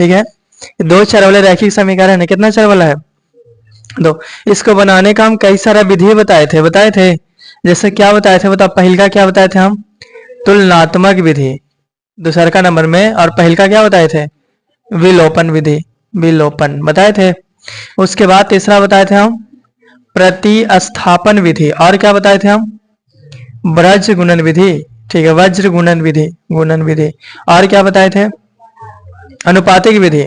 ठीक है, दो चर वाले रैखिक समीकरण है, कितना चर वाला है? दो। इसको बनाने का हम कई सारा विधि बताए थे। जैसे क्या बताए थे बताओ, पहल का क्या बताए थे हम? तुलनात्मक विधि दूसरा का नंबर में, और पहल का क्या बताए थे? विलोपन विधि, विलोपन बताए थे। उसके बाद तीसरा बताए थे हम प्रतिस्थापन विधि, और क्या बताए थे हम? ब्रज गुणन विधि, ठीक है, वज्र गुणन विधि, गुणन विधि। और क्या बताए थे? अनुपातिक विधि,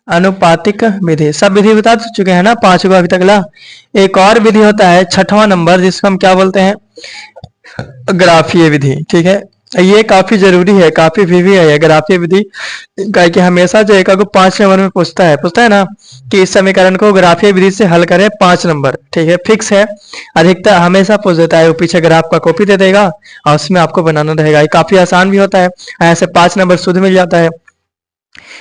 अनुपातिक विधि। सब विधि बता चुके हैं ना, 5 को अभी तक ला। एक और विधि होता है 6वां नंबर, जिसको हम क्या बोलते हैं? ग्राफीय विधि, ठीक है। ये काफी जरूरी है, काफी भी है ये ग्राफीय विधि, कि हमेशा जो एक को 5 नंबर में पूछता है ना कि इस समीकरण को ग्राफीय विधि से हल करें 5 नंबर, ठीक है, फिक्स है। अधिकतर हमेशा पूछ देता है, वो पीछे ग्राफ का कॉपी दे देगा और उसमें आपको बनाना रहेगा। ये काफी आसान भी होता है, ऐसे 5 नंबर शुद्ध मिल जाता है।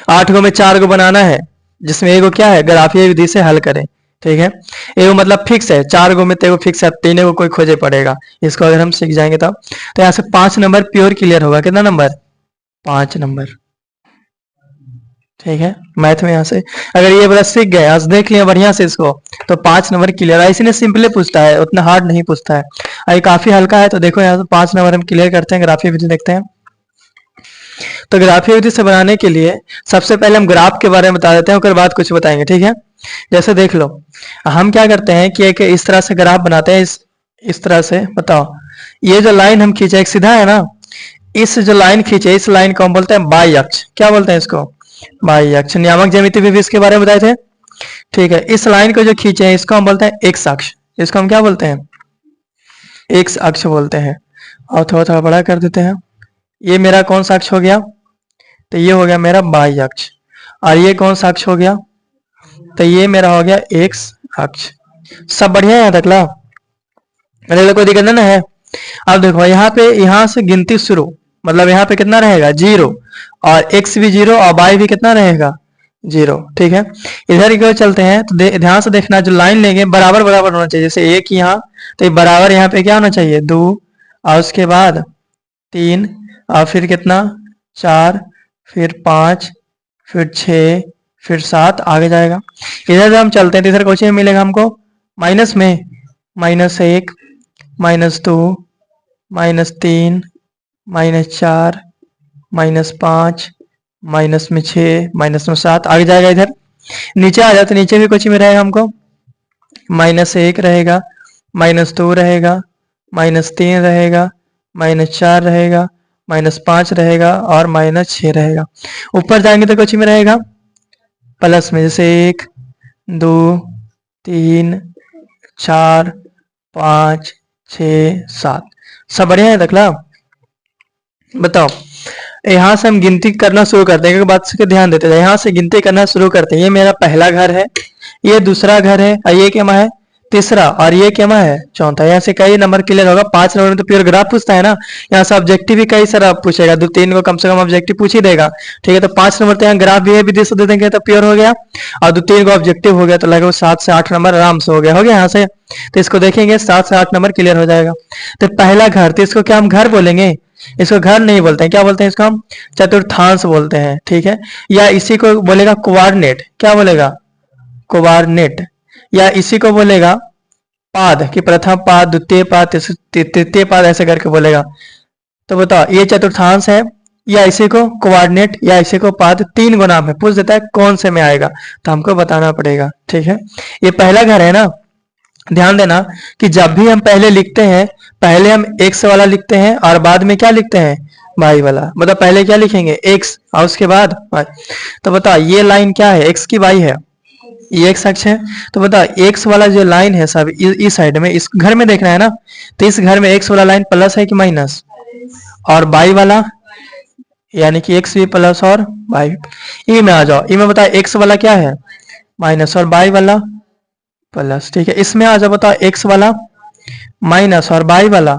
8 को में 4 को बनाना है, जिसमें एगो क्या है? ग्राफीय विधि से हल करें, ठीक है। एगो मतलब फिक्स है, 4 गो में तो एगो फिक्स है, 3 को कोई खोजे पड़ेगा। इसको अगर हम सीख जाएंगे तब तो यहाँ से 5 नंबर प्योर क्लियर होगा। कितना नंबर? 5 नंबर, ठीक है। मैथ में यहाँ से अगर ये वाला सीख गए, आज देख लिया बढ़िया से इसको, तो 5 नंबर क्लियर है। इसीने सिंपली पूछता है, उतना हार्ड नहीं पूछता है। ये काफी हल्का है, तो देखो यहाँ से 5 नंबर हम क्लियर करते हैं। ग्राफीय विधि देखते हैं। तो ग्राफीय विधि से बनाने के लिए सबसे पहले हम ग्राफ के बारे में बता देते हैं, उसके बाद कुछ बताएंगे, ठीक है। जैसे देख लो, हम क्या करते हैं कि एक इस तरह से ग्राफ बनाते हैं, इस तरह से। बताओ, ये जो लाइन हम खींचे एक सीधा है ना, इस जो लाइन खींचे, इस लाइन को हम बोलते हैं बाई अक्ष। क्या बोलते हैं इसको? बाई अक्ष। नियामक ज्यामिति भी इसके बारे में बताए थे, ठीक है। इस लाइन को जो खींचे हैं, इसको हम बोलते हैं एक्स अक्ष। इसको हम क्या बोलते हैं? एक्स अक्ष बोलते हैं। और थोड़ा थोड़ा बड़ा कर देते हैं। ये मेरा कौन सा अक्ष हो गया? तो ये हो गया मेरा बाई अक्ष। और ये कौन सा अक्ष हो गया? तो ये मेरा हो गया एक्स अक्ष। सब बढ़िया है यहाँ तक ला? अरे कोई दिक्कत नहीं है? अब देखो यहाँ पे, यहाँ से गिनती शुरू, मतलब यहाँ पे कितना रहेगा? 0, और x भी 0 और y भी कितना रहेगा? 0, ठीक है। इधर की ओर चलते हैं, तो ध्यान से देखना, जो लाइन लेंगे बराबर बराबर होना चाहिए। जैसे 1 यहाँ, तो ये बराबर यहाँ पे क्या होना चाहिए? 2, और उसके बाद 3, और फिर कितना? 4, फिर 5, फिर 6, फिर 7, आगे जाएगा। इधर हम चलते हैं तो इधर कुछ मिलेगा हमको माइनस में, -1, -2, -3, -4, -5, -6, -7, आगे जाएगा। इधर नीचे आ जाते, नीचे भी कुछ में रहेगा हमको, -1 रहेगा, -2 रहेगा, -3 रहेगा, -4 रहेगा, -5 रहेगा, और -6 रहेगा। ऊपर जाएंगे तो कुछ में रहेगा प्लस में, जैसे 1, 2, 3, 4, 5, 6, 7। सब बढ़िया है तकला? बताओ, यहाँ से हम गिनती करना शुरू करते हैं, बात से ध्यान देते हैं। यहाँ से गिनती करना शुरू करते हैं। ये मेरा पहला घर है, ये दूसरा घर है, और ये क्या है? तीसरा, और ये क्या है? चौथा। यहाँ से कई नंबर क्लियर होगा। 5 नंबर में तो प्योर ग्राफ पूछता है ना, यहाँ से ऑब्जेक्टिव भी कई सारा पूछेगा, 2-3 को कम से कम ऑब्जेक्टिव पूछ ही देगा, ठीक है। तो 5 नंबर तो यहाँ ग्राफ भी है, विधि से दे देंगे तो प्योर हो गया, और 2-3 को ऑब्जेक्टिव हो गया, तो लगभग 7 से 8 नंबर आराम से हो गया यहाँ से। तो इसको देखेंगे, 7 से 8 नंबर क्लियर हो जाएगा। तो पहला घर, तो इसको क्या हम घर बोलेंगे? इसको घर नहीं बोलते हैं, क्या बोलते हैं? इसको हम चतुर्थांश बोलते हैं, ठीक है। या इसी को बोलेगा कोऑर्डिनेट। क्या बोलेगा? कोऑर्डिनेट। या इसी को बोलेगा पाद, कि प्रथम पाद, द्वितीय पाद, तृतीय पाद, ऐसे करके बोलेगा। तो बताओ, ये चतुर्थांश है, या इसी को कोऑर्डिनेट, या इसी को पाद। 3 गो नाम है, पूछ देता है कौन से में आएगा, तो हमको बताना पड़ेगा, ठीक है। ये पहला घर है ना। ध्यान देना कि जब भी हम पहले लिखते हैं, पहले हम x वाला लिखते हैं और बाद में क्या लिखते हैं? y वाला। मतलब पहले क्या लिखेंगे? x, और उसके बाद y। तो बताओ, ये लाइन क्या है? x की y है, ये x अक्ष है। तो बताओ, x वाला जो लाइन है सब इस साइड में, इस घर में देखना है ना, तो इस घर में x वाला लाइन प्लस है कि माइनस? और y वाला, यानी कि x भी प्लस और y। ई में आ जाओ, ई में बताओ x वाला क्या है? माइनस, और y वाला प्लस, ठीक है। इसमें आ जाओ, बताओ x वाला माइनस और y वाला,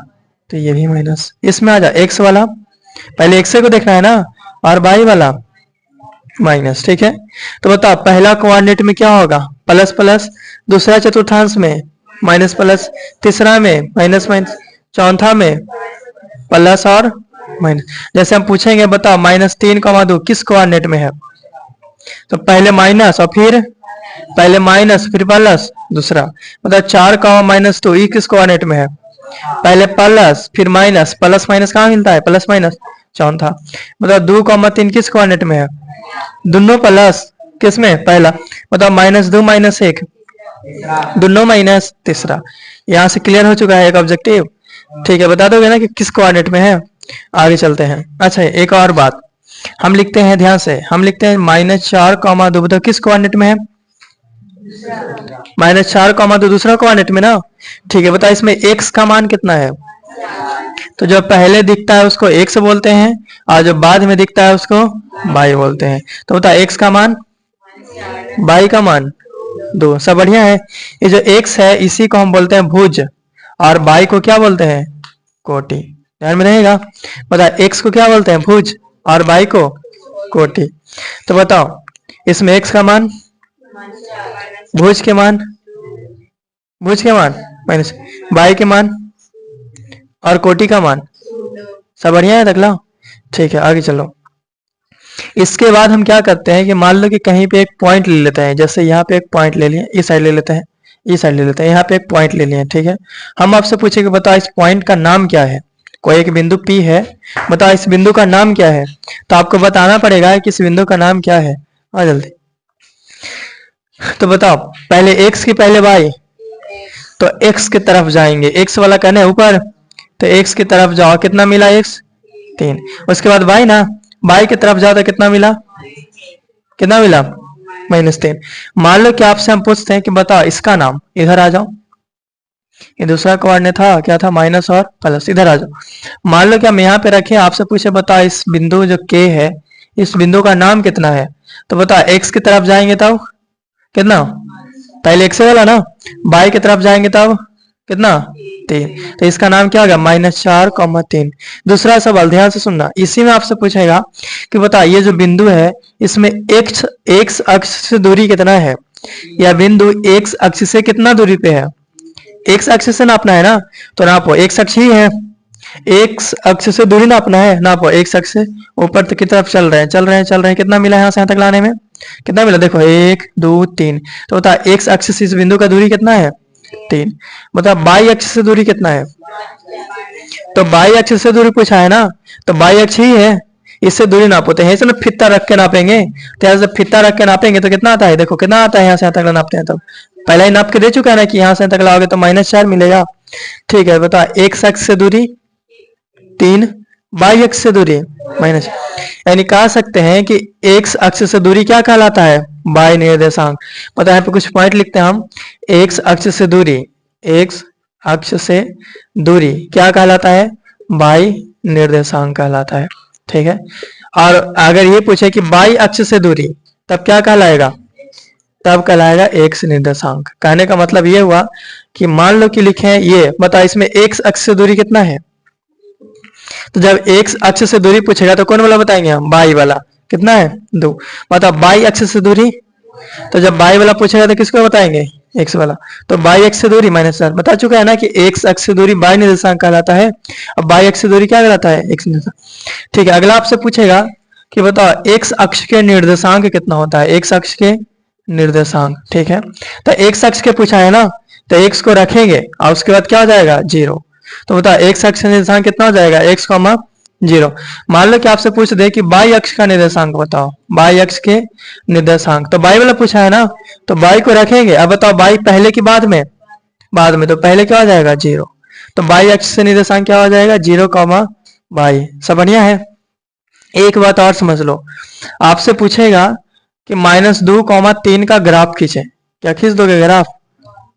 तो ये भी माइनस। इसमें आ जाओ x वाला, पहले x को देखना है ना, और y वाला माइनस, ठीक है। तो बताओ, पहला कोऑर्डिनेट में क्या होगा? प्लस प्लस, दूसरा चतुर्थांश में माइनस प्लस, तीसरा में माइनस माइनस, चौथा में प्लस और माइनस। जैसे हम पूछेंगे, बताओ -3, 2 किस कोऑर्डिनेट में है? तो पहले माइनस और फिर पहले माइनस फिर प्लस दूसरा, मतलब 4 का माइनस 2 किस कोऑर्डिनेट में है? पहले प्लस फिर माइनस, प्लस माइनस कहाँ मिलता है? प्लस माइनस चौथा, मतलब 2,3 किस कोऑर्डिनेट में है? दोनों प्लस किस में? पहला, मतलब -2 -1 दोनों माइनस तीसरा। यहाँ से क्लियर हो चुका है एक ऑब्जेक्टिव। ठीक है, बता दोगे ना कि किस कोऑर्डिनेट में है? आगे चलते हैं। अच्छा, एक और बात हम लिखते हैं, ध्यान से हम लिखते हैं -4, 2 किस कोऑर्डिनेट में है? -4, 2 दूसरा कोऑर्डिनेट में ना। ठीक है, बता इसमें x का मान कितना है? तो जो पहले दिखता है उसको x बोलते हैं और जो बाद में दिखता है उसको y बोलते हैं। तो बता x का मान, y का मान 2। सब बढ़िया है। ये जो x है इसी को हम बोलते हैं भुज और y को क्या बोलते हैं? कोटि। ध्यान में रहेगा। बता x को क्या बोलते हैं? भुज और y को कोटि। तो बताओ इसमें x का मान, भुज के मान माइनस y के मान और कोटि का मान। सब बढ़िया है तकला? ठीक है, आगे चलो। इसके बाद हम क्या करते हैं कि मान लो कि कहीं पे एक पॉइंट ले लेते हैं, जैसे यहाँ पे एक पॉइंट ले लिए, इस साइड ले लेते हैं, इस साइड ले लेते हैं, यहाँ पे एक पॉइंट ले लिए। ठीक है, हम आपसे पूछेंगे बताओ इस पॉइंट का नाम क्या है? कोई एक बिंदु P है, बताओ इस बिंदु का नाम क्या है? तो आपको बताना पड़ेगा कि इस बिंदु का नाम क्या है। आ जल्दी। तो बताओ पहले x की पहले y, तो x की तरफ जाएंगे, x वाला कहना है ऊपर, तो x की तरफ जाओ, कितना मिला? x 3। उसके बाद y ना, y की तरफ जाओ तो कितना मिला? कितना मिला? -3। मान लो कि आपसे हम पूछते हैं कि बताओ इसका नाम, इधर आ जाओ, ये दूसरा कोऑर्डिनेट था, क्या था? माइनस और प्लस। इधर आ जाओ। मान लो कि हम यहाँ पे रखे, आपसे पूछे बताओ इस बिंदु जो K है, इस बिंदु का नाम कितना है? तो बताओ x की तरफ जाएंगे तब कितना? पहले x वाला ना, y की तरफ जाएंगे तब कितना? 3। तो इसका नाम क्या होगा? -4, 3। दूसरा सवाल ध्यान से सुनना, इसी में आपसे पूछेगा कि बता ये जो बिंदु है इसमें x अक्ष से दूरी कितना है? या बिंदु x अक्ष से कितना दूरी पे है? x अक्ष से नापना है ना, तो नापो, x अक्ष ही है, x अक्ष से दूरी नापना है, नापो। x अक्ष से ऊपर की तरफ चल रहे हैं, कितना मिला है यहाँ से यहाँ तक लाने में? कितना मिला? देखो 1 2 3। तो बता x अक्ष से इस बिंदु का दूरी कितना है? 3। बता y अक्ष से दूरी कितना है? तो y अक्ष से दूरी पूछा है ना, तो y अक्ष ही है, इससे दूरी नापोते हैं। इसमें फित्ता रख के नापेंगे, तो यहाँ से फित्ता रख के नापेंगे तो कितना आता है? देखो कितना आता है, यहाँ से यहाँ तक नापते हैं तब पहला ही नाप के दे चुका है ना कि यहाँ से यहाँ तक लाओगे तो -4 मिलेगा। ठीक है, बता x अक्ष से दूरी 3, y अक्ष से दूरी माइनस, यानी कह सकते हैं कि x अक्ष से दूरी क्या कहलाता है? y निर्देशांक। पता है, पे कुछ पॉइंट लिखते हैं हम। x अक्ष से दूरी, x अक्ष से दूरी क्या कहलाता है? y निर्देशांक कहलाता है। ठीक है, और अगर ये पूछे कि y अक्ष से दूरी, तब क्या कहलाएगा? तब कहलाएगा x निर्देशांक। कहने का मतलब ये हुआ कि मान लो कि लिखे ये, बता इसमें x अक्ष से दूरी कितना है? तो जब x अक्ष से दूरी पूछेगा तो कौन वाला बताएंगे हम? y वाला। कितना है? 2। मतलब y अक्ष से दूरी, तो जब y वाला पूछेगा तो किसको बताएंगे? x वाला। तो y अक्ष से दूरी -4 बता चुका है ना कि x अक्ष से दूरी y निर्देशांक कहलाता है। अब y अक्ष से दूरी क्या कहलाता है? x निर्देशांक। ठीक है, अगला आपसे पूछेगा कि बताओ x अक्ष के निर्देशांक कितना होता है? x अक्ष के निर्देशांक। ठीक है, तो x अक्ष के पूछा है ना, तो x को रखेंगे और उसके बाद क्या हो जाएगा? 0। तो बताओ x अक्ष का निर्देशांक कितना हो जाएगा? x, 0। मान लो कि आपसे पूछ दे कि y अक्ष का निर्देशांक बताओ, y अक्ष के निर्देशांक, तो y वाला पूछा है ना, तो y को रखेंगे। अब बताओ y पहले की बाद में? बाद में, तो पहले क्या हो जाएगा? 0। तो y अक्ष से निर्देशांक क्या हो जाएगा? 0, y। सब बढ़िया है। एक बात और समझ लो, आपसे पूछेगा कि -2, 3 का ग्राफ खींचे। क्या खींच दोगे ग्राफ?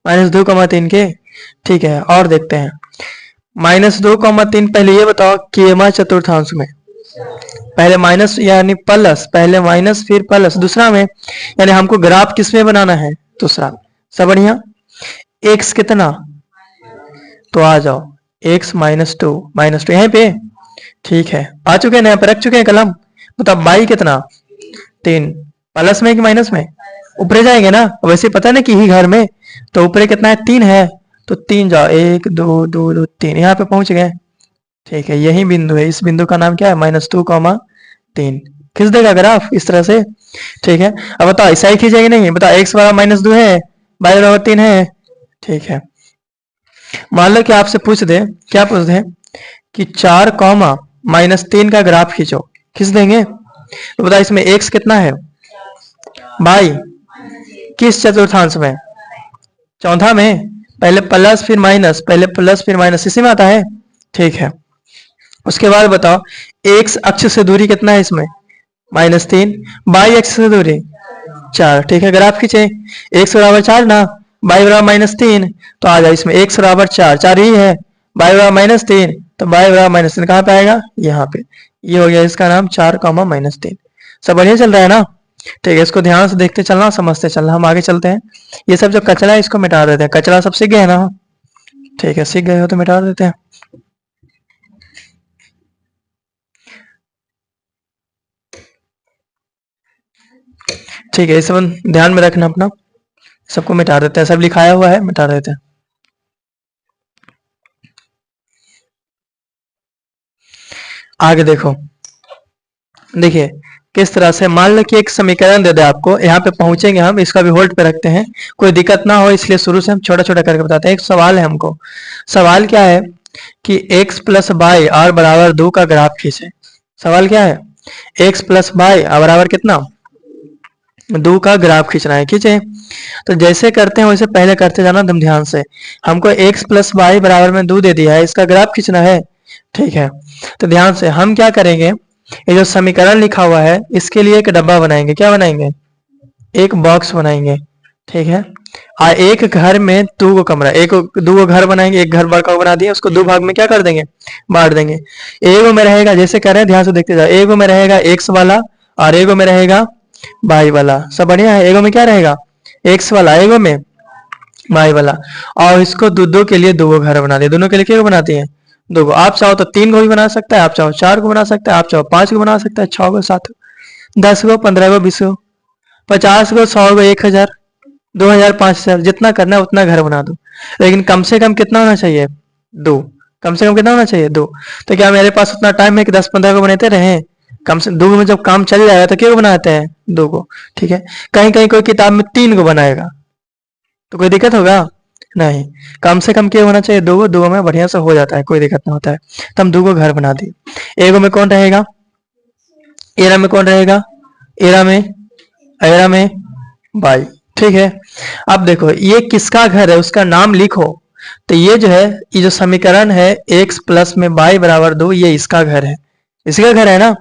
-2, 3 के। ठीक है, और देखते हैं। -2, 3 पहले ये बताओ केमा चतुर्थांश में, पहले माइनस यानी प्लस, पहले माइनस फिर प्लस दूसरा में, यानी हमको ग्राफ किस में बनाना है? दूसरा। सब बढ़िया। x कितना? तो आ जाओ x -2 यहीं पे। ठीक है, आ चुके हैं, यहाँ पे रख चुके हैं कलम। मतलब y कितना? 3। प्लस में कि माइनस में? ऊपर जाएंगे ना, वैसे पता है ना कि ही घर में, तो ऊपर कितना है? 3 है, तो 3 जाओ, 1 2 2 2 3, यहाँ पे पहुंच गए। ठीक है, यही बिंदु है, इस बिंदु का नाम क्या है? -2, 3। खींच देगा ग्राफ इस तरह से। ठीक है, अब बताओ ऐसा ही खींचेगी नहीं, बताओ एक्स बराबर -2 है, वाई बराबर 3 है। ठीक है, मान लो कि आपसे पूछ दे, क्या पूछ दे कि 4 कॉमा -3 का ग्राफ खींचो, खींच देंगे? तो बताओ इसमें एक्स कितना है भाई, किस चतुर्थांश में, चौथा में, पहले प्लस फिर माइनस, पहले प्लस फिर माइनस, इसी में आता है। ठीक है, उसके बाद बताओ एक्स अक्ष से दूरी कितना है इसमें, -3, बाई अक्ष से दूरी 4। ठीक है, ग्राफ खींचे, एक्स बराबर 4 ना, बाई बराबर -3, तो आ जाए इसमें एक्स बराबर 4, 4 ही है, बाई बराबर -3, तो बाई बराबर -3 कहाँ पे आएगा, यहाँ पे। ये हो गया इसका नाम 4 कॉमा -3। सब बढ़िया चल रहा है ना? ठीक है, इसको ध्यान से देखते चलना, समझते चलना। हम आगे चलते हैं, ये सब जो कचरा है इसको मिटा देते हैं। कचरा सब सीख गए ना? ठीक है, सीख गए हो तो मिटा देते हैं। ठीक है, इस सब ध्यान में रखना अपना, सबको मिटा देते हैं, सब लिखाया हुआ है मिटा देते हैं। आगे देखो, देखिए किस तरह से, मान लो कि एक समीकरण दे दे आपको, यहाँ पे पहुंचेंगे हम, इसका भी होल्ड पे रखते हैं, कोई दिक्कत ना हो इसलिए शुरू से हम छोटा छोटा करके बताते हैं। एक सवाल है हमको, सवाल क्या है कि x प्लस बाई आर बराबर 2 का ग्राफ खींचे। सवाल क्या है, x प्लस बाई बराबर कितना, 2 का ग्राफ खींचना है। खींचे, तो जैसे करते हैं वैसे पहले करते जाना एकदम ध्यान से। हमको x प्लस बाई बराबर में 2 दे दिया है, इसका ग्राफ खींचना है। ठीक है, तो ध्यान से हम क्या करेंगे, ये जो समीकरण लिखा हुआ है इसके लिए एक डब्बा बनाएंगे। क्या बनाएंगे, एक बॉक्स बनाएंगे। ठीक है, एक घर में 2 कमरा, एक 2 घर बनाएंगे, एक घर बड़ा बना दिया, उसको 2 भाग में क्या कर देंगे, बांट देंगे। एगो में रहेगा, जैसे कर रहे हैं ध्यान से देखते जाओ, एगो में रहेगा एक्स वाला और एगो में रहेगा बाई वाला। सब बढ़िया है, एगो में क्या रहेगा एक्स वाला, एगो में बाई वाला। और इसको दो के लिए 2 घर बना दिए, दोनों के लिए क्या बनाती है, 2 को। आप चाहो तो 3 को भी बना सकता है, आप चाहो 4 को बना सकता है, आप चाहो 5 को बना सकता है, 6 को, 7 को, 10 को, 15 को, 20 को, 50 को, 100 को, 1000, 2000, 5000, जितना करना है उतना घर बना दो। लेकिन कम से कम कितना होना चाहिए, 2। कम से कम कितना होना चाहिए, 2। तो क्या मेरे पास उतना टाइम है कि 10-15 को बनाते रहे, कम से 2 में जब काम चल जाएगा तो क्या बनाते हैं, 2 को। ठीक है, कहीं कहीं कोई किताब में 3 को बनाएगा तो कोई दिक्कत होगा नहीं, कम से कम क्या होना चाहिए, 2 को। 2 में बढ़िया से हो जाता है, कोई दिक्कत नहीं होता है। तो हम 2 को घर बना दिए। एगो में कौन रहेगा, एरा में कौन रहेगा, एरा में बाई। ठीक है, अब देखो ये किसका घर है उसका नाम लिखो। तो ये जो है, ये जो समीकरण है x प्लस में बाई बराबर 2, ये इसका घर है, इसका घर है ना।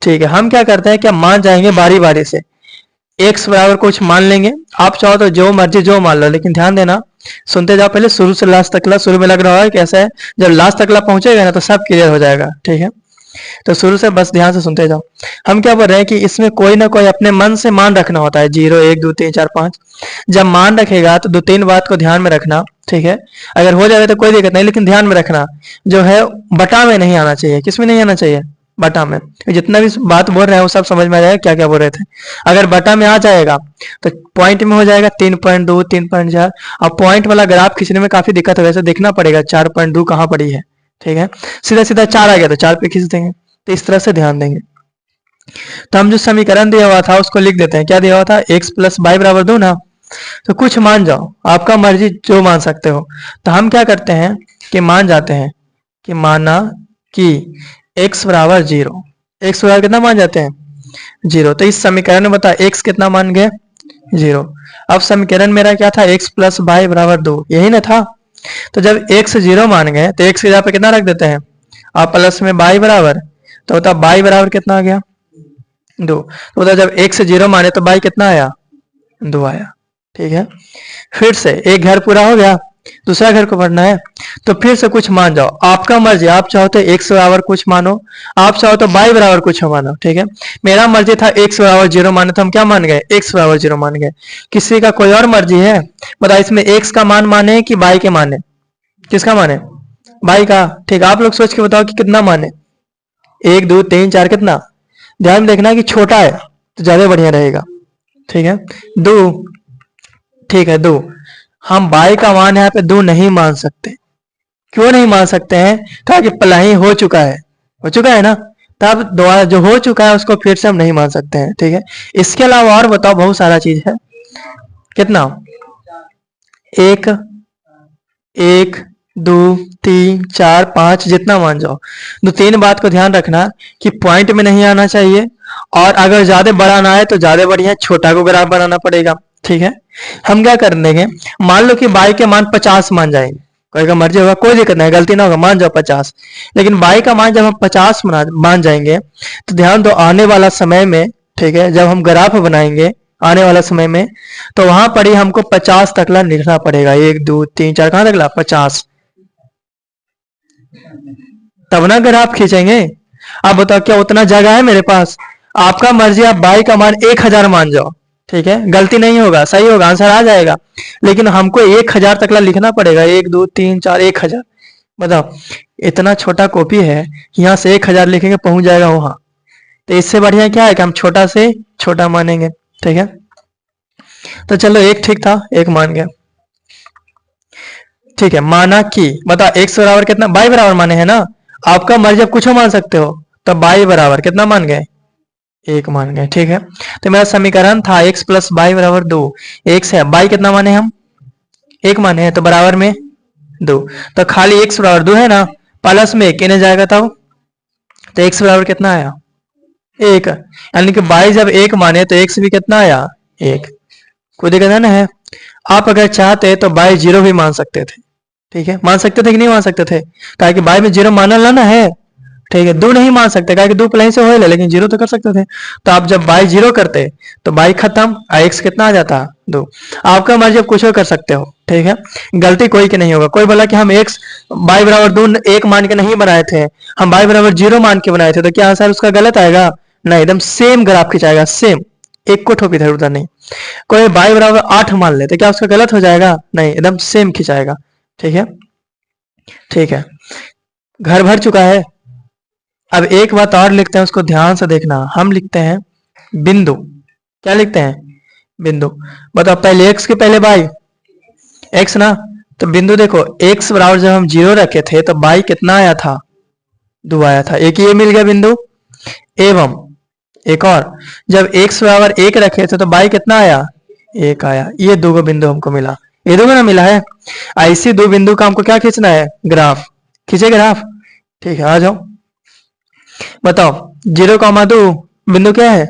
ठीक है, हम क्या करते हैं, क्या मान जाएंगे बारी बारी से, x बराबर कुछ मान लेंगे, आप चाहो तो जो मर्जी जो मान लो, लेकिन ध्यान देना सुनते जाओ पहले शुरू से लास्ट तकला। शुरू में लग रहा है कैसा है, जब लास्ट तकला पहुंचेगा ना तो सब क्लियर हो जाएगा। ठीक है, तो शुरू से बस ध्यान से सुनते जाओ। हम क्या बोल रहे हैं कि इसमें कोई ना कोई अपने मन से मान रखना होता है, 0, 1, 2, 3, 4, 5। जब मान रखेगा तो 2-3 बात को ध्यान में रखना। ठीक है, अगर हो जाएगा तो कोई दिक्कत नहीं, लेकिन ध्यान में रखना जो है बटा में नहीं आना चाहिए। किस में नहीं आना चाहिए, बटा में। जितना भी बात बोल रहे हैं वो सब समझ में आ जाएगा क्या क्या बोल रहे थे। अगर बटा में आ जाएगा तो पॉइंट में हो जाएगा 3.2, 3.4। अब पॉइंट वाला ग्राफ खींचने में काफी दिक्कत है, वैसे देखना पड़ेगा 4.2 कहाँ पड़ी है। ठीक है, सीधा सीधा 4 आ गया तो 4 पे खींच देंगे। तो इस तरह से ध्यान देंगे। तो हम जो समीकरण दिया हुआ था उसको लिख देते हैं। क्या दिया हुआ था, x प्लस बाई बराबर 2 ना। तो कुछ मान जाओ, आपका मर्जी जो मान सकते हो। तो हम क्या करते हैं कि मान जाते हैं कि माना कि x बराबर 0, x बराबर कितना मान जाते हैं, 0। तो इस समीकरण में बता x कितना मान गए, 0। अब समीकरण मेरा क्या था, x प्लस बाई बराबर 2, यही ना था। तो जब x 0 मान गए तो x की जगह पे कितना रख देते हैं, आप प्लस में बाई बराबर, तो होता बाई बराबर कितना आ गया, 2। तो होता जब x 0 माने तो बाई कितना आया, 2 आया। ठीक है, फिर से एक घर पूरा हो गया, दूसरा घर को पढ़ना है। तो फिर से कुछ मान जाओ, आपका मर्जी, आप चाहो तो x बराबर कुछ मानो, आप चाहो तो बाई बराबर कुछ मानो। ठीक है, मेरा मर्जी था x बराबर 0 माने, तो हम क्या मान गए, x बराबर 0 मान गए। किसी का कोई और मर्जी है, बताओ इसमें x का मान माने कि बाई के माने, किसका माने, बाई का। ठीक, आप लोग सोच के बताओ कि कितना माने, 1, 2, 3, 4 कितना। ध्यान में देखना कि छोटा है तो ज्यादा बढ़िया रहेगा। ठीक है, 2। ठीक है, 2। हम बाई का मान यहाँ पे 2 नहीं मान सकते। क्यों नहीं मान सकते हैं, कहा कि पलाई हो चुका है ना। तब दोबारा जो हो चुका है उसको फिर से हम नहीं मान सकते हैं, ठीक है। इसके अलावा और बताओ, बहुत सारा चीज है। कितना? एक, एक, दो, तीन, चार, पांच, जितना मान जाओ। तो तीन बात को ध्यान रखना कि पॉइंट में नहीं आना चाहिए, और अगर ज्यादा बढ़ाना है तो ज्यादा बढ़िया छोटा को ग्राफ बनाना पड़ेगा, ठीक है। हम क्या कर देंगे, मान लो कि बाई के मान 50 मान जाएंगे, कोई का मर्जी होगा, कोई दिक्कत नहीं, गलती ना होगा, मान जाओ 50। लेकिन बाई का मान जब हम 50 मान जाएंगे तो ध्यान दो, आने वाला समय में, ठीक है, जब हम ग्राफ बनाएंगे आने वाला समय में, तो वहां पर ही हमको 50 तकला लिखना पड़ेगा। एक, दो, तीन, चार, कहां तकला? 50। तब ना ग्राफ खींचेंगे। अब बताओ क्या उतना जगह है मेरे पास? आपका मर्जी, आप बाई का मान 1000 मान जाओ, ठीक है, गलती नहीं होगा, सही होगा, आंसर आ जाएगा। लेकिन हमको 1000 तकला लिखना पड़ेगा, एक, दो, तीन, चार, 1000। बताओ, इतना छोटा कॉपी है, यहाँ से 1000 लिखेंगे पहुंच जाएगा वहां। तो इससे बढ़िया क्या है कि हम छोटा से छोटा मानेंगे, ठीक है। तो चलो, एक ठीक था, एक मान गया, ठीक है। माना कि बताओ x बराबर कितना, बाई बराबर माने है ना, आपका मर्जी, आप कुछ मान सकते हो। तो बाई बराबर कितना मान गए? एक मान गए, ठीक है। तो मेरा समीकरण था x प्लस बाई बराबर 2। x है, बाई कितना माने हम? एक माने हैं, तो बराबर में 2। तो खाली x बराबर 2 है ना, प्लस में 1 इन्हें जाएगा तब, तो x बराबर कितना आया? 1। यानी कि बाई जब 1 माने तो x भी कितना आया? 1। कोई दिक्कत है ना? है। आप अगर चाहते तो बाई 0 भी मान सकते थे, ठीक है। मान सकते थे कि नहीं मान सकते थे? कहा कि बाई में 0 माना लाना है, ठीक है। 2 नहीं मान सकते, कहा कि 2 प्लस से हो ले, लेकिन 0 तो कर सकते थे। तो आप जब बाई 0 करते तो बाई खत्म, x कितना आ जाता? 2। आपका मर्जी, आप कुछ कर सकते हो, ठीक है। गलती कोई की नहीं होगा। कोई बोला कि हम x बाई बराबर 2 1 मान के नहीं बनाए थे, हम बाई बराबर 0 मान के बनाए थे, तो क्या आंसर उसका गलत आएगा? नहीं, एकदम सेम ग्राफ खिंचाएगा, सेम, एक को ठोक इधर उधर नहीं। कोई बाई बराबर 8 मान ले तो क्या उसका गलत हो जाएगा? नहीं, एकदम सेम खिंचाएगा, ठीक है। ठीक है, घर भर चुका है। अब एक बात और लिखते हैं, उसको ध्यान से देखना। हम लिखते हैं बिंदु। क्या लिखते हैं? बिंदु। बताओ, पहले x के पहले बाई, x ना, तो बिंदु देखो, x बराबर जब हम 0 रखे थे तो बाई कितना आया था? 2 आया था। एक ये मिल गया बिंदु। एवं एक और, जब x बराबर 1 रखे थे तो बाई कितना आया? 1 आया। ये दो बिंदु हमको मिला, ये दो ना मिला है। ऐसी दो बिंदु का हमको क्या खींचना है? ग्राफ। खींचे ग्राफ, ठीक है। आ जाओ, बताओ 0,2 बिंदु क्या है?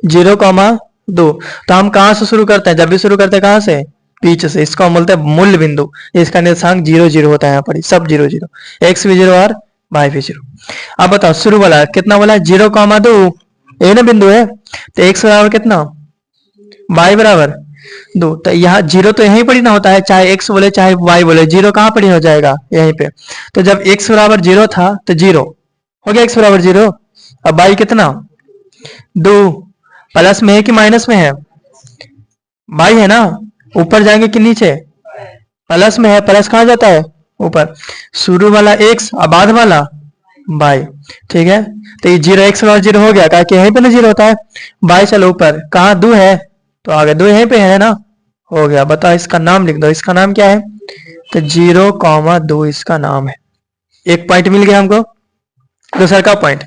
0,2। तो हम कहां से शुरू करते हैं? जब भी शुरू करते हैं कहां से? पीछे से। इसको हम बोलते हैं मूल बिंदु। इसका निर्देशांक 0 0 होता है, यहाँ पर सब 0 0, एक्स भी 0 और वाई भी 0। अब बताओ, शुरू वाला कितना बोला? 0,2, ये ना बिंदु है। तो एक्स बराबर कितना? वाई बराबर 2। तो यहाँ 0 तो यहीं पर ही ना होता है, चाहे एक्स बोले चाहे वाई बोले, 0 कहां पर ही हो जाएगा? यहीं पे। तो जब एक्स बराबर 0 था तो 0 हो गया, x बराबर 0। अब बाई कितना? 2। प्लस में है कि माइनस में है? बाई है ना, ऊपर जाएंगे कि नीचे? प्लस में है, प्लस कहां जाता है? ऊपर। शुरू वाला x और बाद वाला बाई, ठीक है। तो ये 0 x बराबर 0 हो गया, कहा कि यहीं पे ना 0 होता है। बाई चलो ऊपर, कहा 2 है तो आगे 2 यहीं पे है ना, हो गया। बताओ, इसका नाम लिख दो। इसका नाम क्या है? तो 0,2 इसका नाम है। एक पॉइंट मिल गया हमको। दूसरा का पॉइंट,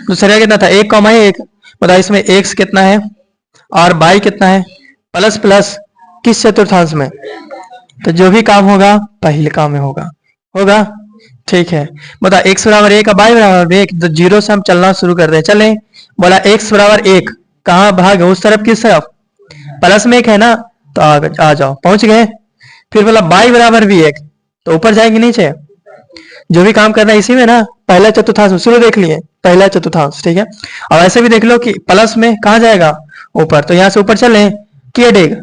दूसरा कितना था? 1,1। बताओ, इसमें x कितना है और बाई कितना है? प्लस प्लस किस चतुर्थांश में? तो जो भी काम होगा पहले काम में होगा, होगा, ठीक है। बताओ, x बराबर 1 और बाई बराबर 1, तो 0 से हम चलना शुरू कर रहे हैं। चले, बोला x बराबर 1, कहाँ भाग? उस तरफ, किस तरफ? प्लस में 1 है ना, तो आ जाओ, पहुंच गए। फिर बोला बाई बराबर भी 1, तो ऊपर जाएंगे नीचे? जो भी काम करना है इसी में ना, पहला चतुर्थांश शुरू देख लिए, पहला चतुर्थांश, ठीक है। और ऐसे भी देख लो कि प्लस में कहा जाएगा? ऊपर। तो यहां से ऊपर चले कि डेग,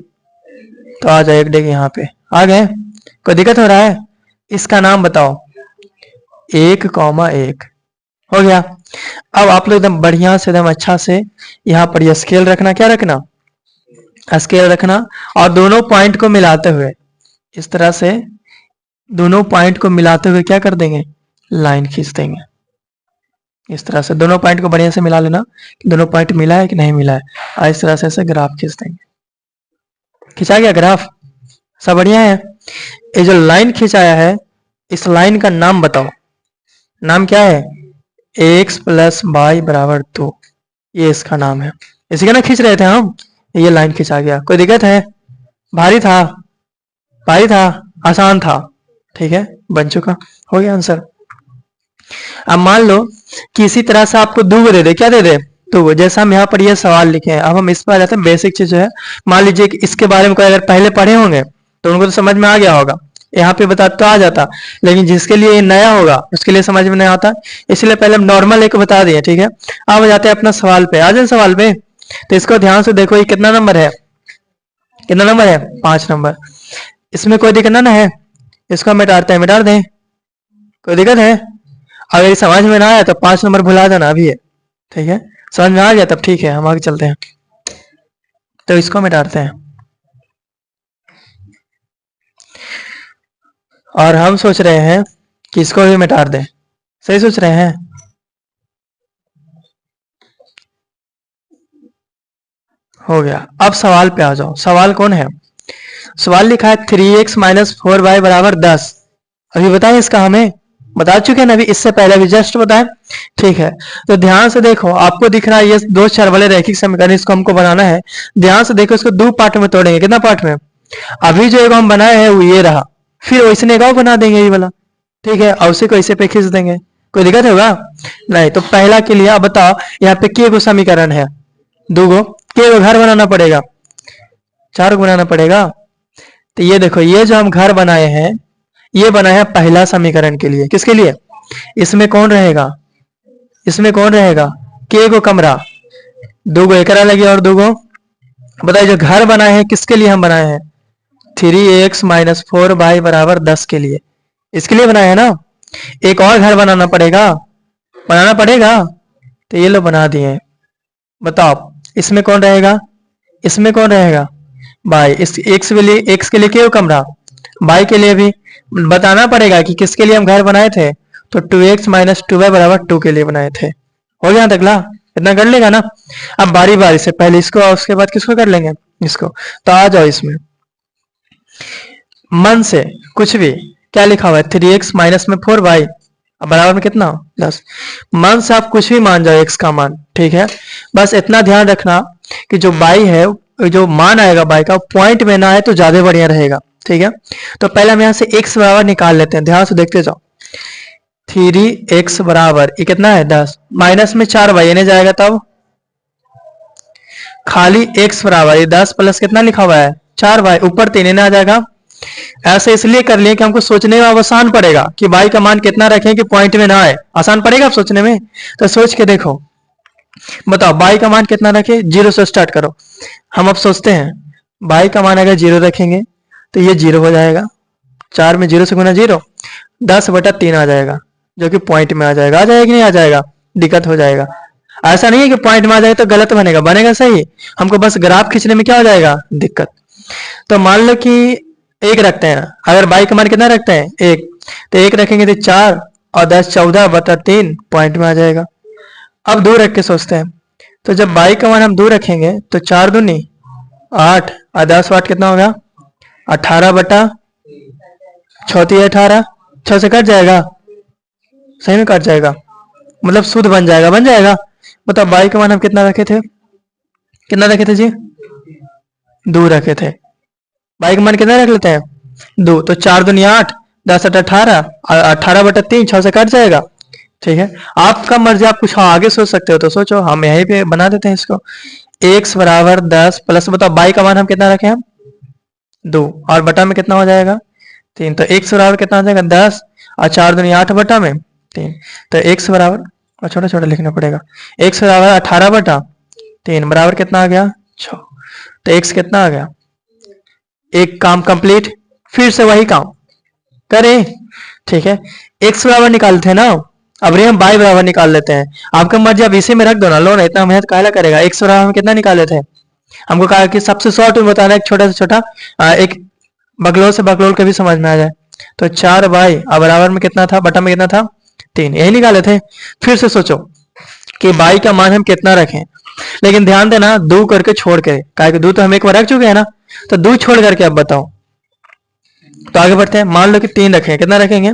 तो आ जाए एक डेग यहाँ पे। आ गए? कोई दिक्कत हो रहा है? इसका नाम बताओ। 1,1 हो गया। अब आप लोग एकदम बढ़िया से, एकदम अच्छा से यहाँ पर यह स्केल रखना। क्या रखना? स्केल रखना। और दोनों पॉइंट को मिलाते हुए इस तरह से, दोनों पॉइंट को मिलाते हुए क्या कर देंगे? लाइन खींच देंगे। इस तरह से दोनों पॉइंट को बढ़िया से मिला लेना कि दोनों पॉइंट मिला है कि नहीं मिला है। और इस तरह से ऐसे ग्राफ खींच देंगे। खिंचा गया ग्राफ? सब बढ़िया है। ये जो लाइन खिंचाया है, इस लाइन का नाम बताओ। नाम क्या है? एक्स प्लस वाई बराबर 2, ये इसका नाम है। इसी का ना खींच रहे थे हम, ये लाइन खींचा गया। कोई दिक्कत है? भारी था? भारी था? आसान था? ठीक है, बन चुका, हो गया आंसर। अब मान लो कि इसी तरह से आपको दूगो दे दे, क्या दे दे? दूगो। जैसा हम यहाँ पर ये सवाल लिखे हैं, अब हम इस पर आ जाते हैं। बेसिक चीज जो है, मान लीजिए कि इसके बारे में कोई अगर पहले पढ़े होंगे तो उनको तो समझ में आ गया होगा, यहाँ पे बता तो आ जाता, लेकिन जिसके लिए ये नया होगा उसके लिए समझ में नहीं आता, इसलिए पहले हम नॉर्मल एक बता दिए। ठीक है, अब जाते हैं अपना सवाल पे। आ जाए सवाल पे, तो इसको ध्यान से देखो, ये कितना नंबर है? कितना नंबर है? 5 नंबर। इसमें कोई दिक्कत ना है? इसको मिटाते हैं, मिटा दें? कोई दिक्कत है? अगर ये समझ में ना आया तो 5 नंबर भुला देना अभी है। ठीक है, समझ में आ गया तब ठीक है, हम आगे चलते हैं। तो इसको मिटाते हैं, और हम सोच रहे हैं कि इसको भी मिटा दें। सही सोच रहे हैं? हो गया। अब सवाल पे आ जाओ। सवाल कौन है? सवाल लिखा है 3x माइनस 4y बराबर 10। अभी बताएं इसका, हमें बता चुके हैं ना अभी, इससे पहले भी जस्ट बताएं। ठीक है, तो ध्यान से देखो, आपको दिख रहा है ये दो चर वाले रैखिक समीकरण, इसको हमको बनाना है। ध्यान से देखो, इसको दो पार्ट में तोड़ेंगे। कितना पार्ट में? अभी जो एक हम बनाए हैं वो ये रहा, फिर वैसे एक और बना देंगे ये वाला। ठीक है, और उसी को इसे पे खींच देंगे। कोई दिक्कत होगा? नहीं। तो पहला के लिए आप बताओ, यहाँ पे के गो समीकरण है? दो गो। के गो घर बनाना पड़ेगा? 4 गो बनाना पड़ेगा। तो ये देखो, ये जो हम घर बनाए हैं, ये बना है पहला समीकरण के लिए। किसके लिए? इसमें कौन रहेगा? इसमें कौन रहेगा? के गो कमरा, दो गो एकरा लगे और दो गो। बताइए, जो घर बनाए हैं किसके लिए हम बनाए हैं? 3x माइनस 4y बराबर 10 के लिए, इसके लिए बनाया है ना। एक और घर बनाना पड़ेगा, बनाना पड़ेगा। तो ये लोग बना दिए। बताओ, इसमें कौन रहेगा? इसमें कौन रहेगा? बाई। इस एक्स के लिए क्यों कमरा, बाई के लिए भी बताना पड़ेगा कि किसके लिए हम घर बनाए थे। तो 2x माइनस 2y बराबर 2 के लिए बनाए थे। हो गया तकला? इतना कर लेगा ना। अब बारी बारी से पहले इसको और उसके बाद किसको कर लेंगे? इसको। तो आ जाओ इसमें, मन से कुछ भी। क्या लिखा हुआ है? 3x माइनस में 4y बराबर में कितना? 10। मन से आप कुछ भी मान जाओ x का मान। ठीक है, बस इतना ध्यान रखना कि जो y है, जो मान आएगा y का, पॉइंट में ना आए तो ज्यादा बढ़िया रहेगा। ठीक है, तो पहले हम यहाँ से x बराबर निकाल लेते हैं। ध्यान से देखते जाओ। 3x बराबर ये कितना है? 10। माइनस में 4y यानी जाएगा, तब खाली x बराबर ये 10 प्लस कितना लिखा हुआ है? 4y, ऊपर 3 आ जाएगा। ऐसे इसलिए कर लिए कि हमको सोचने में अब आसान पड़ेगा कि y का मान कितना रखें कि पॉइंट में ना आए। आसान पड़ेगा अब सोचने में, तो सोच के देखो। बताओ, y का मान कितना रखे? 0 से स्टार्ट करो। हम अब सोचते हैं, y का मान अगर 0 रखेंगे तो ये 0 हो जाएगा। 4 में 0 से गुना 0, 10/3 आ जाएगा, जो कि पॉइंट में आ जाएगा। आ जाएगा कि नहीं आ जाएगा? दिक्कत हो जाएगा। ऐसा नहीं है कि पॉइंट में आ जाए तो गलत बनेगा, बनेगा सही। हमको बस ग्राफ खींचने में क्या हो जाएगा? दिक्कत। तो मान लो कि 1 रखते हैं। अगर y का मान कितना रखते हैं? 1, तो 1 रखेंगे तो 4 और 10 14/3 पॉइंट में आ जाएगा। अब 2 रख के सोचते हैं, तो जब y का मान हम 2 रखेंगे तो 4 दूनी 8 और 10 8 कितना होगा? 18/, 18, 6 से कट जाएगा। सही में कट जाएगा, मतलब शुद्ध बन जाएगा, बन जाएगा। मतलब y का मान हम कितना रखे थे? कितना रखे थे जी? 2 रखे थे। y का मान कितना रख लेते हैं? 2। तो 4 दूनी 8, 10 8 18 और 18/3 6 से कट जाएगा। ठीक है, आपका मर्जी, आप कुछ आगे सोच सकते हो तो सोचो, हम यहीं पे बना देते हैं इसको। x बराबर 10 प्लस, बताओ y का मान हम कितना रखे हैं? 2, और बटा में कितना हो जाएगा? 3। तो x बराबर कितना हो जाएगा? 10 और 4 दूनी 8 बटा में 3। तो x बराबर, और छोटा छोटा लिखना पड़ेगा, x बराबर 18/3 बराबर कितना आ गया? 6। तो x कितना आ गया? एक काम कंप्लीट। फिर से वही काम करें। ठीक है, x बराबर निकालते हैं ना, अब रे हम y बराबर निकाल लेते हैं। आपका मर्जी, अब इसी में रख दो ना, लो ना, इतना मेहनत काहे करेगा। x बराबर हम कितना निकाले थे? हमको कहा कि सबसे शॉर्ट में बताना, एक छोटा से छोटा, एक बगलोल से बगलोल के भी समझ में आ जाए। तो 4y और बराबर में कितना था? बटा में कितना था? 3। यही निकाले थे। फिर से सोचो कि y का मान हम कितना रखें, लेकिन ध्यान देना 2 करके छोड़ के, काहे कि 2 तो हम एक बार रख चुके हैं ना, तो 2 छोड़ करके अब बताओ। तो आगे बढ़ते हैं। मान लो कि 3 रखें, कितना रखेंगे?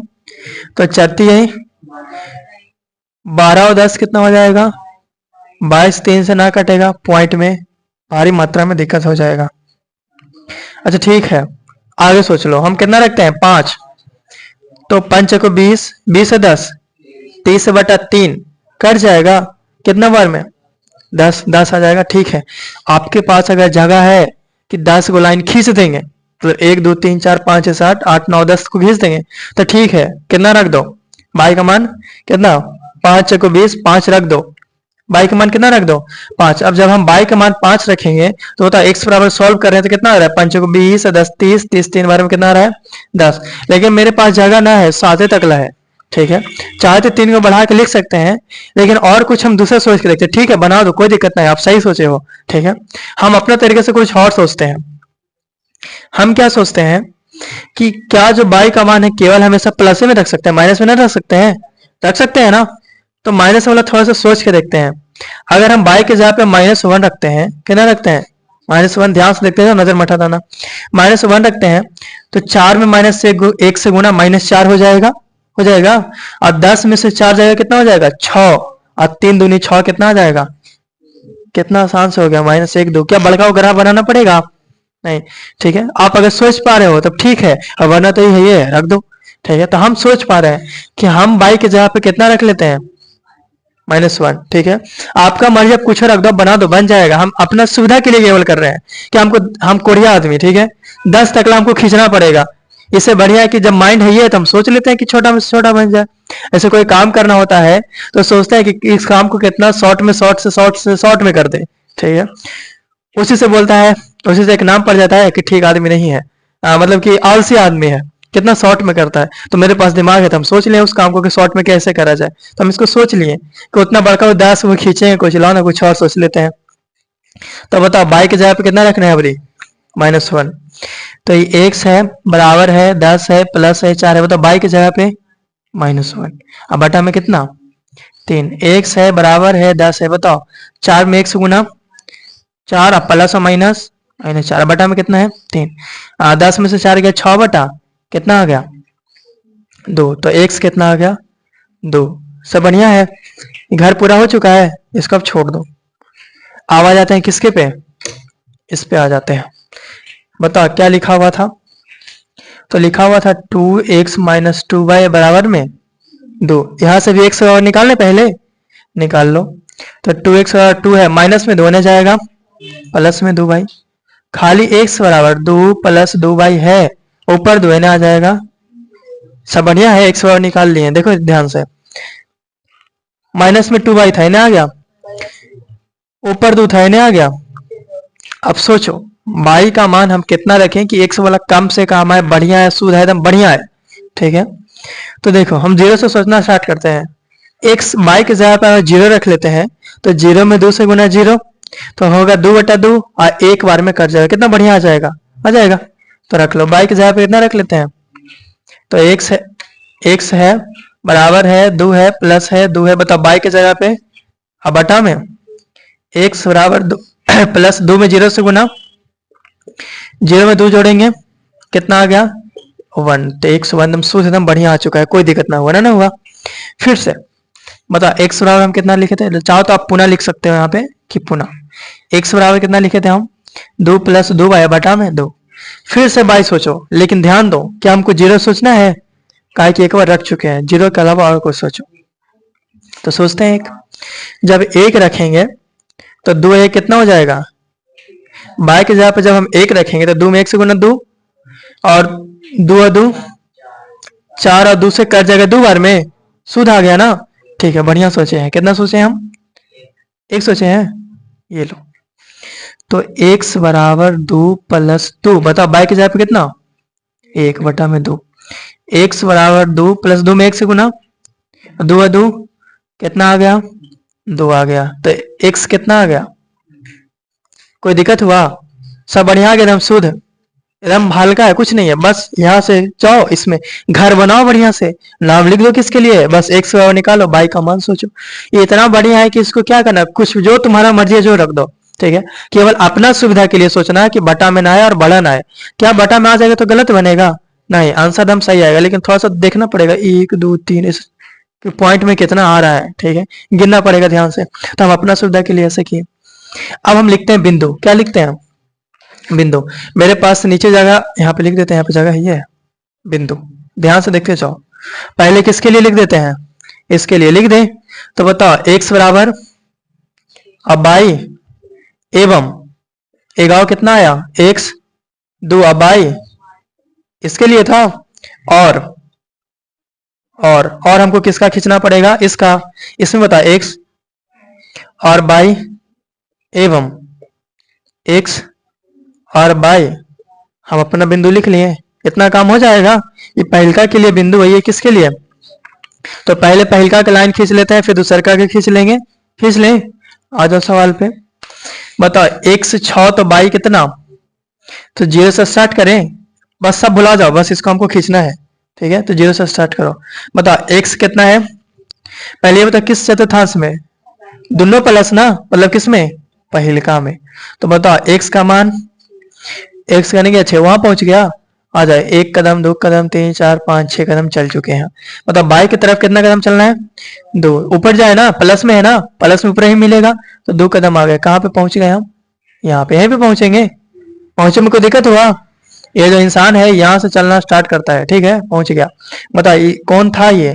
तो 34 12 और 10 कितना हो जाएगा? 22, 3 से ना कटेगा, पॉइंट में भारी मात्रा में दिक्कत हो जाएगा। अच्छा ठीक है, आगे सोच लो, हम कितना रखते हैं? 5। तो 5 को 20, 20 से 10, 30 बटा 3 कट जाएगा, कितना बार में? 10, 10 आ जाएगा। ठीक है, आपके पास अगर जगह है कि 10 को लाइन खींच देंगे तो 1 2 3 4 5 6 7 8 9 10 को खींच देंगे, तो ठीक है, कितना रख दो? बाई का मान कितना? 5 को 20, 5 रख दो। बाई का मान कितना रख दो? 5। अब जब हम बाई का मान 5 रखेंगे तो होता है x बराबर सॉल्व कर रहे हैं तो कितना आ रहा है? 5 को 20, 10 30, 30 3 बार में कितना आ रहा है? 10। लेकिन मेरे पास जगह ना है, 7 तकला है। ठीक है, चाहे तो 3 को बढ़ा के लिख सकते हैं, लेकिन और कुछ हम दूसरा सोच के देखते हैं। ठीक है, बना दो, कोई दिक्कत नहीं, आप सही सोचे हो। ठीक है, हम अपने तरीके से कुछ और सोचते हैं। हम क्या सोचते हैं कि क्या जो बाई का मान है केवल हमेशा प्लस में रख सकते हैं, माइनस में नहीं रख सकते हैं? रख सकते हैं ना? तो माइनस वाला थोड़ा सा सोच के देखते हैं। अगर हम बाई के जगह पे -1 रखते हैं, कितना रखते हैं? -1, ध्यान से देखते हैं, नजर मटा देना। -1 रखते हैं तो 4 में माइनस से 1 से गुना -4 हो जाएगा, हो जाएगा। और 10 में से 4 जाएगा, कितना हो जाएगा? 6। और 3 दूनी 6, कितना आ जाएगा? कितना आसान से हो गया, -1 2। क्या बड़का ग्राफ बनाना पड़ेगा? नहीं। ठीक है, आप अगर सोच पा रहे हो तब ठीक है, और वरना तो ये रख दो। ठीक है, तो हम सोच पा रहे हैं कि हम बाई की जगह पे कितना रख लेते हैं? -1। ठीक है, आपका मर्जी, आप कुछ रख दो, बना दो, बन जाएगा। हम अपना सुविधा के लिए केवल कर रहे हैं कि हम कोढ़िया आदमी, ठीक है, 10 तकला हमको खींचना पड़ेगा। इससे बढ़िया है कि जब माइंड है ये तो हम सोच लेते हैं कि छोटा में छोटा बन जाए। ऐसे कोई काम करना होता है तो सोचते हैं कि इस काम को कितना शॉर्ट में कर दे। ठीक है, उसी से बोलता है, उसी से एक नाम पड़ जाता है कि ठीक आदमी नहीं है, मतलब कि आलसी आदमी है, कितना शॉर्ट में करता है। तो मेरे पास दिमाग है तो हम सोच लें उस काम को कि शॉर्ट में कैसे करा जाए, तो हम इसको सोच लिए कि उतना बड़का 10 वो खींचेंगे, कुछ लाओ ना, कुछ और सोच लेते हैं। तो बताओ बाई की जगह पे कितना रखना है अभी? -1। तो ये x है, बराबर है 10 है, प्लस है 4 है। बताओ बाई की जगह पे -1, अब बटा में कितना? 3। x है, बराबर है 10 है। बताओ 4 में 1 से गुना 4, अब प्लस और -4, बटा में कितना है? 3। 10 में से 4 गया 6 बटा कितना आ गया? 2। तो x कितना आ गया? 2। सब बढ़िया है, घर पूरा हो चुका है, इसको अब छोड़ दो। अब आ जाते हैं किसके पे? इस पे आ जाते हैं। बताओ क्या लिखा हुआ था? तो लिखा हुआ था 2x - 2y बराबर में 2। यहां से भी x और निकालने, पहले निकाल लो। तो 2x और 2 है, माइनस में 2 ने जाएगा, प्लस में 2y। खाली x बराबर 2 + 2y है, ऊपर 2 ने आ जाएगा। सब बढ़िया है, x और निकाल लिए। देखो ध्यान से, माइनस में 2y था, इन्हें आ गया, ऊपर 2 था, इन्हें आ गया। अब सोचो बाई का मान हम कितना रखें कि x वाला कम से कम है, बढ़िया है, शुद्ध है, एकदम बढ़िया है। ठीक है, तो देखो हम 0 से सोचना स्टार्ट करते हैं। x बाई के जगह पर 0 रख लेते हैं, तो 0 में 2 से गुना 0 तो होगा 2/2, और एक बार में कट जाएगा, कितना बढ़िया आ जाएगा, आ जाएगा। तो रख लो, बाई के जगह पे कितना रख लेते हैं? तो x है, बराबर है 2 है, प्लस है 2 है। बताओ बाई के जगह पे, अब बटा में x बराबर 2 प्लस 2 में 0 से गुना, 0 में 2 जोड़ेंगे, कितना आ गया? 1। तो x 1 एकदम शुद्ध, एकदम बढ़िया आ चुका है, कोई दिक्कत ना हुआ ना हुआ। फिर से बताओ x बराबर हम कितना लिखे थे? चाहो तो आप पुनः लिख सकते हो यहाँ पे कि पुनः x बराबर कितना लिखे थे हम? 2 + 2y बटा में 2। फिर से बाई सोचो, लेकिन ध्यान दो, क्या हमको 0 सोचना है? कहा कि एक बार रख चुके हैं, 0 के अलावा और कुछ सोचो। तो सोचते हैं एक, जब 1 रखेंगे तो 2 1 कितना हो जाएगा? बाई के जगह पे जब हम 1 रखेंगे तो 2 में 1 से गुना 2, और 2 और 2 4, और 2 से कट जाएगा 2 बार में, शुद्ध आ गया ना। ठीक है, बढ़िया सोचे हैं। कितना सोचे हैं हम? 1 सोचे हैं, ये लो। तो x बराबर 2 + 2। बताओ बाई की जगह पे कितना? 1 बटा में 2। x बराबर 2 + 2 में 1 से गुना, 2 और 2 कितना आ गया? 2 आ गया। तो x कितना आ गया? कोई दिक्कत हुआ? सब बढ़िया आ गया, एकदम शुद्ध, एकदम हल्का है, कुछ नहीं है। बस यहाँ से जाओ, इसमें घर बनाओ, बढ़िया से नाम लिख दो किसके लिए, बस x निकालो, बाई का मान सोचो। ये इतना बढ़िया है कि इसको क्या करना, कुछ जो तुम्हारा मर्जी है जो रख दो। ठीक है, केवल अपना सुविधा के लिए सोचना है कि बटा में ना आए और बड़ा ना आए। क्या बटा में आ जाएगा तो गलत बनेगा? नहीं, आंसर एकदम सही आएगा, लेकिन थोड़ा सा देखना पड़ेगा। 1 2 3 कि पॉइंट में कितना आ रहा है, ठीक है, गिनना पड़ेगा ध्यान से। तो हम अपना सुविधा के लिए ऐसे किए। अब हम लिखते हैं बिंदु। क्या लिखते हैं हम? बिंदु। मेरे पास नीचे जगह यहाँ पे लिख देते हैं, यहाँ पे जगह है ये बिंदु। ध्यान से देखते जाओ। पहले किसके लिए लिख देते हैं? इसके लिए लिख दें। तो बताओ x बराबर अबाई एवं एगाव कितना आया x दो अबाई, इसके लिए था। और हमको किसका खींचना पड़ेगा? इसका। इसमें बता x और बाई एवं x और बाई, हम अपना बिंदु लिख लिए। इतना काम हो जाएगा। ये पहलका के लिए बिंदु है, ये किसके लिए? तो पहले पहलका का लाइन खींच लेते हैं, फिर दूसरका के खींच लेंगे। खींच लें। आ जाओ सवाल पे। बताओ x 6 तो बाई कितना? तो 0 से स्टार्ट करें। बस सब भुला जाओ, बस इसको हमको खींचना है, ठीक है। तो 0 से स्टार्ट करो। बताओ x कितना है? पहले ये बताओ किस चतुर्थांश में? दोनों प्लस ना, मतलब किस में? पहलका में। तो बताओ x का मान, x करने के 6 वहां पहुंच गया। आ जाए 1 कदम 2 कदम 3 4 5 6 कदम चल चुके हैं। मतलब बाई की तरफ कितना कदम चलना है? 2। ऊपर जाए ना, प्लस में है ना, प्लस में ऊपर ही मिलेगा। तो 2 कदम आ गए। कहाँ पे पहुंच गए हम? यहाँ पे, यहीं पे पहुंचेंगे। पहुंचे में कोई दिक्कत हुआ? ये जो इंसान है यहाँ से चलना स्टार्ट करता है, ठीक है, पहुंच गया। बताइए कौन था ये?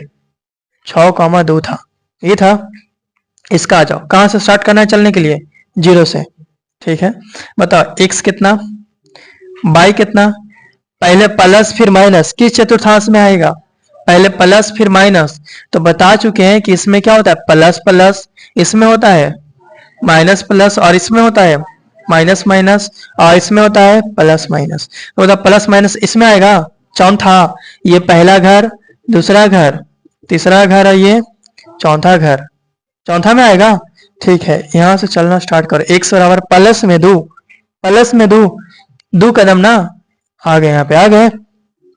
6,2 था, ये था। इसका आ जाओ, कहाँ से स्टार्ट करना है चलने के लिए? 0 से, ठीक है। बताओ x कितना, बाई कितना? पहले प्लस फिर माइनस, किस चतुर्थांश में आएगा? पहले प्लस फिर माइनस। तो बता चुके हैं कि इसमें क्या होता है? प्लस प्लस, इसमें होता है माइनस प्लस, और इसमें होता है माइनस माइनस, और इसमें होता है प्लस माइनस। तो मतलब प्लस माइनस इसमें आएगा। चौथा, ये पहला घर, दूसरा घर, तीसरा घर, और ये चौथा घर, चौथा में आएगा, ठीक है। यहां से चलना स्टार्ट करो। x बराबर प्लस में 2, प्लस में 2, 2 कदम ना आ गए, यहाँ पे आ गए,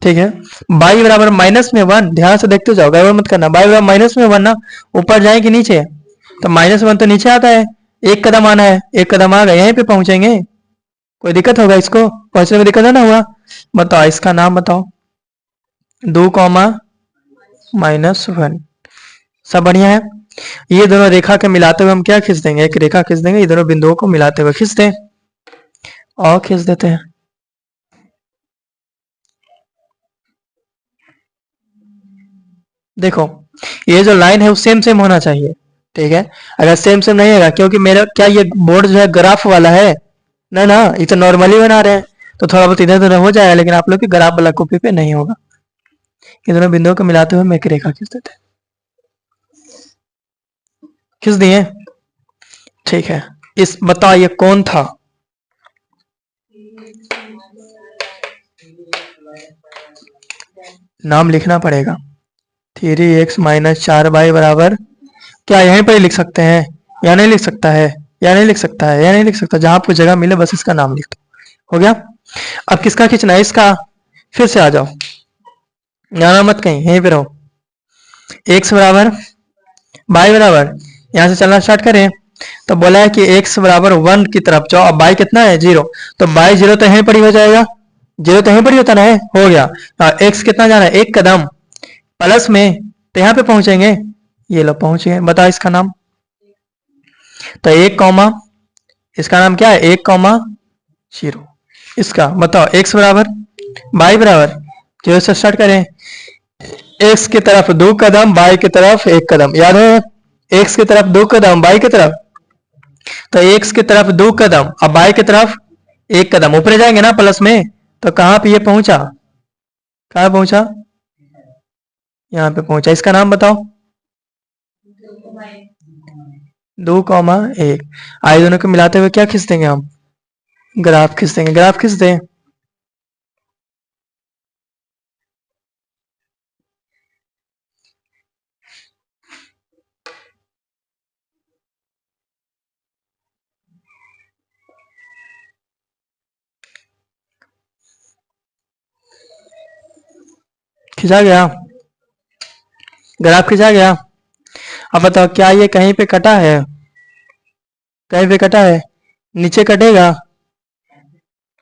ठीक है। बाई बराबर माइनस में 1, ध्यान से देखते जाओ, गड़बड़ मत करना। बाई बराबर माइनस में 1 ना, ऊपर जाए कि नीचे? तो -1 तो नीचे आता है, 1 कदम आना है, 1 कदम आ गए, यहीं पे पहुंचेंगे। कोई दिक्कत होगा? इसको पहुंचने में दिक्कत है ना हुआ? बताओ इसका नाम बताओ। 2, -1, सब बढ़िया है। ये दोनों रेखा के मिलाते हुए हम क्या खींच देंगे? एक रेखा खींच देंगे, ये दोनों बिंदुओं को मिलाते हुए खींच दें, और खींच देते हैं। देखो ये जो लाइन है वो सेम सेम होना चाहिए, ठीक है। अगर सेम सेम नहीं होगा, क्योंकि मेरा क्या ये बोर्ड जो है ग्राफ वाला है ना, ना ये तो नॉर्मली बना रहे हैं, तो थोड़ा बहुत इधर उधर हो जाएगा, लेकिन आप लोग की ग्राफ वाला कॉपी पे नहीं होगा। ये दोनों बिंदुओं को मिलाते हुए हम एक रेखा खींच देते हैं। खींच दिए, ठीक है। इस बताओ ये कौन था? नाम लिखना पड़ेगा। 3x - 4y बराबर, क्या यहीं पर ही लिख सकते हैं या नहीं लिख सकता है? या नहीं लिख सकता है? या नहीं लिख सकता? जहां आपको जगह मिले बस इसका नाम लिख दो, हो गया। अब किसका खींचना है? इसका। फिर से आ जाओ, जाना मत कहीं, यहीं पे रहो। x बराबर बाई बराबर, यहां से चलना स्टार्ट करें। तो बोला है कि x बराबर 1 की तरफ जाओ। अब बाई कितना है? 0। तो बाई 0 तो यहीं पर ही हो जाएगा, 0 तो यहीं पर ही होता ना है, हो गया। x कितना जाना है? 1 कदम, प्लस में, तो यहाँ पे पहुंचेंगे। ये लो पहुंच गए। बताओ इसका नाम। तो 1 कॉमा, इसका नाम क्या है? 1,0। इसका बताओ x बराबर बाई बराबर 0 से स्टार्ट करें। x की तरफ 2 कदम, बाई की तरफ 1 कदम, याद है? x की तरफ 2 कदम, बाई की तरफ, तो x की तरफ 2 कदम, अब बाई की तरफ 1 कदम, ऊपर जाएंगे ना प्लस में। तो कहां पे ये पहुंचा? कहां पहुंचा? यहाँ पे पहुंचा। इसका नाम बताओ। 2,1। आई दोनों को मिलाते हुए क्या खींच देंगे हम? ग्राफ खींच देंगे। ग्राफ खींच दें। खिंचा गया? ग्राफ खिंचा गया? अब बताओ क्या ये कहीं पे कटा है? कहीं पे कटा है? नीचे कटेगा?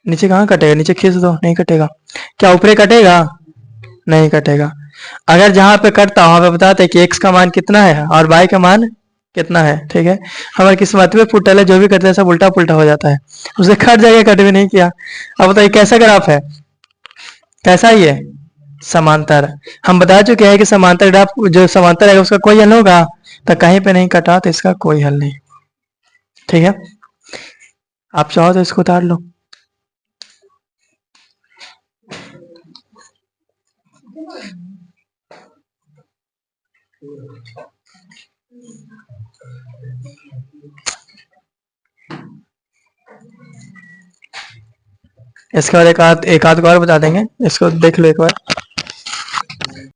नीचे कहाँ कटेगा? नीचे खींच दो, नहीं कटेगा। क्या ऊपर कटेगा? नहीं कटेगा। अगर जहां पे कटता वहां पे बताते कि x का मान कितना है और y का मान कितना है। ठीक है, हमारी किस्मत में फुटल है, जो भी करते हैं सब उल्टा पुल्टा हो जाता है। उसे कट जाएगा, कट भी नहीं किया। अब बताइए कैसा ग्राफ है, कैसा ही है, समांतर। हम बता चुके हैं कि समांतर ग्राफ जो समांतर है उसका कोई हल होगा, तो कहीं पे नहीं कटा तो इसका कोई हल नहीं। ठीक है, आप चाहो तो इसको उतार लो। इसके बाद एक आध को और बता देंगे, इसको देख लो एक बार।